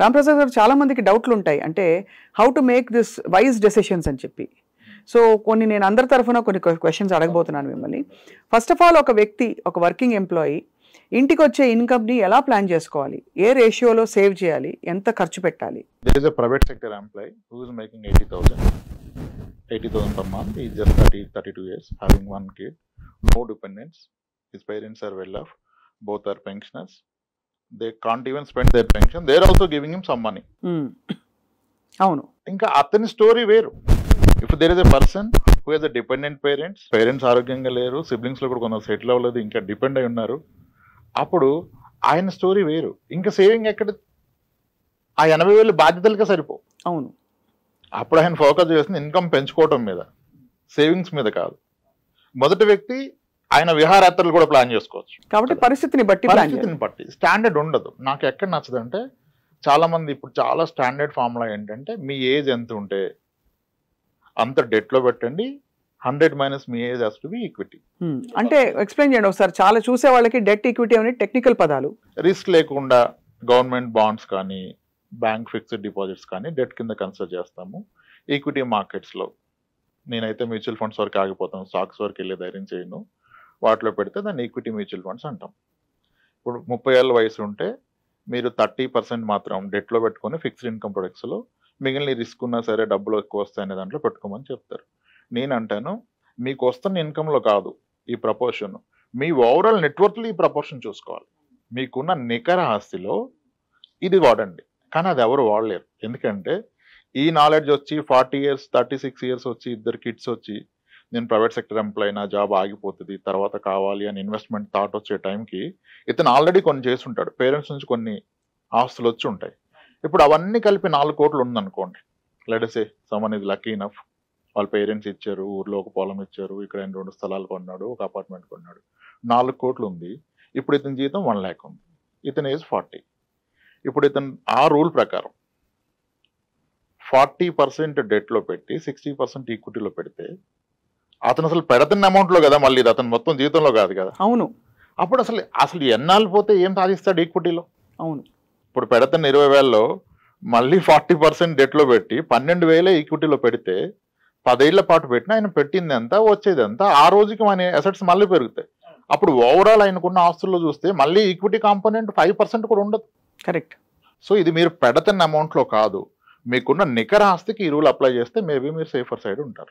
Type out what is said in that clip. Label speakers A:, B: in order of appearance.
A: రాంప్రసాద్ గారు చాలా మందికి డౌట్లు ఉంటాయి, అంటే how to make this wise decisions అని చెప్పి. సో కొన్ని నేను అందరి తరఫున కొన్ని క్వశ్చన్స్ అడగబోతున్నాను మిమ్మల్ని. ఫస్ట్ ఆఫ్ ఆల్, ఒక వ్యక్తి, ఒక వర్కింగ్ ఎంప్లాయీ ఇంటికి వచ్చే ఇన్కమ్ని ఎలా ప్లాన్ చేసుకోవాలి, ఏ రేషియోలో సేవ్ చేయాలి, ఎంత ఖర్చు పెట్టాలి?
B: There is a private sector employee who is making 80,000 per month. He is just 32 years, having one kid, no dependents. His parents are well off. Both are pensioners. They can't even spend their pension. They are also giving him some money.
A: అవును.
B: ఇంకా అతని story వేరు. If there is a person who has a dependent parents ఆరోగ్యంగా లేరు, siblings లో కూడా కొందరు settle అవ్వలేదు, ఇంకా డిపెండ్ అయి ఉన్నారు, అప్పుడు ఆయన స్టోరీ వేరు. ఇంకా సేవింగ్ ఎక్కడ? ఆ 80,000 బాధ్యతలకే సరిపో.
A: అవును.
B: అప్పుడు ఆయన ఫోకస్ చేస్తుంది ఇన్కమ్ పెంచుకోవటం మీద, సేవింగ్స్ మీద కాదు. మొదటి వ్యక్తి ఆయన విహారయాత్రలు కూడా ప్లాన్ చేసుకోవచ్చు.
A: కాబట్టి పరిస్థితిని బట్టి
B: స్టాండర్డ్ ఉండదు. నాకు ఎక్కడ నచ్చదంటే, చాలా మంది ఇప్పుడు చాలా స్టాండర్డ్ ఫార్ములా ఏంటంటే, మీ ఏజ్ ఎంత ఉంటే అంత డెట్ లో పెట్టండి, 100 minus me age has to be equity.
A: అంటే ఎక్స్ప్లెయిన్ చేయండి ఒకసారి. చాలా చూసే వాళ్ళకి డెట్ ఈక్విటీ అనేది టెక్నికల్ పదాలు.
B: రిస్క్ లేకుండా గవర్నమెంట్ బాండ్స్ కానీ బ్యాంక్ ఫిక్స్డ్ డిపాజిట్స్ కానీ డెట్ కింద కన్సిడర్ చేస్తాము. ఈక్విటీ మార్కెట్స్లో నేనైతే మ్యూచువల్ ఫండ్స్ వరకు ఆగిపోతాను, స్టాక్స్ వరకు వెళ్ళే ధైర్యం చేయను. వాటిలో పెడితే దాన్ని ఈక్విటీ మ్యూచువల్ ఫండ్స్ అంటాం. ఇప్పుడు 30 ఏళ్ళ వయసు ఉంటే మీరు 30% మాత్రం డెట్లో పెట్టుకొని ఫిక్స్డ్ ఇన్కమ్ ప్రొడక్ట్స్లో, మిగిలిన రిస్క్ ఉన్నా సరే డబ్బులు ఎక్కువ వస్తాయనే దాంట్లో పెట్టుకోమని చెప్తారు. నేను అంటాను, మీకు వస్తున్న ఇన్కంలో కాదు ఈ ప్రపోర్షన్, మీ ఓవరాల్ నెట్వర్క్లో ఈ ప్రపోర్షన్ చూసుకోవాలి. మీకున్న నికర ఆస్తిలో ఇది వాడండి. కానీ అది ఎవరు వాడలేరు. ఎందుకంటే ఈ నాలెడ్జ్ వచ్చి 40 ఇయర్స్ 36 ఇయర్స్ వచ్చి, 2 కిడ్స్ వచ్చి, నేను ప్రైవేట్ సెక్టర్ ఎంప్లాయీ, నా జాబ్ ఆగిపోతుంది, తర్వాత కావాలి అని ఇన్వెస్ట్మెంట్ థాట్ వచ్చే టైంకి ఇతను ఆల్రెడీ కొన్ని చేసి ఉంటాడు. పేరెంట్స్ నుంచి కొన్ని ఆస్తులు వచ్చి ఉంటాయి. ఇప్పుడు అవన్నీ కలిపి 4 కోట్లు ఉందనుకోండి. Let's say someone is lucky enough, వాళ్ళ పేరెంట్స్ ఇచ్చారు, ఊర్లో ఒక పొలం ఇచ్చారు, ఇక్కడ 2 స్థలాలు కొన్నాడు, ఒక అపార్ట్మెంట్ కొన్నాడు, 4 కోట్లు ఉంది. ఇప్పుడు ఇతని జీతం 1 lakh ఉంది, ఇతని ఏజ్ 40. ఇప్పుడు ఇతను ఆ రూల్ ప్రకారం 40% డెట్లో పెట్టి 60% ఈక్విటీలో పెడితే, అతను అసలు పెడుతున్న అమౌంట్లో కదా, మళ్ళీ ఇది అతను మొత్తం జీతంలో కాదు కదా.
A: అవును.
B: అప్పుడు అసలు ఎన్నాళ్ళు పోతే ఏం సాధిస్తాడు ఈక్విటీలో?
A: అవును.
B: ఇప్పుడు పెడుతున్న 20,000లో మళ్ళీ 40% డెట్లో పెట్టి 12,000 ఈక్విటీలో పెడితే 10 ఏళ్ల పాటు పెట్టినా ఆయన పెట్టింది ఎంత, వచ్చేది ఎంత, ఆ రోజుకి మన అసెట్స్ మళ్ళీ పెరుగుతాయి. అప్పుడు ఓవరాల్ ఆయనకున్న ఆస్తుల్లో చూస్తే మళ్ళీ ఈక్విటీ కాంపోనెంట్ 5% కూడా ఉండదు.
A: కరెక్ట్.
B: సో ఇది మీరు పెడుతున్న అమౌంట్లో కాదు, మీకున్న నికర ఆస్తికి ఈ రూల్ అప్లై చేస్తే మేబీ మీరు సేఫర్ సైడ్ ఉంటారు.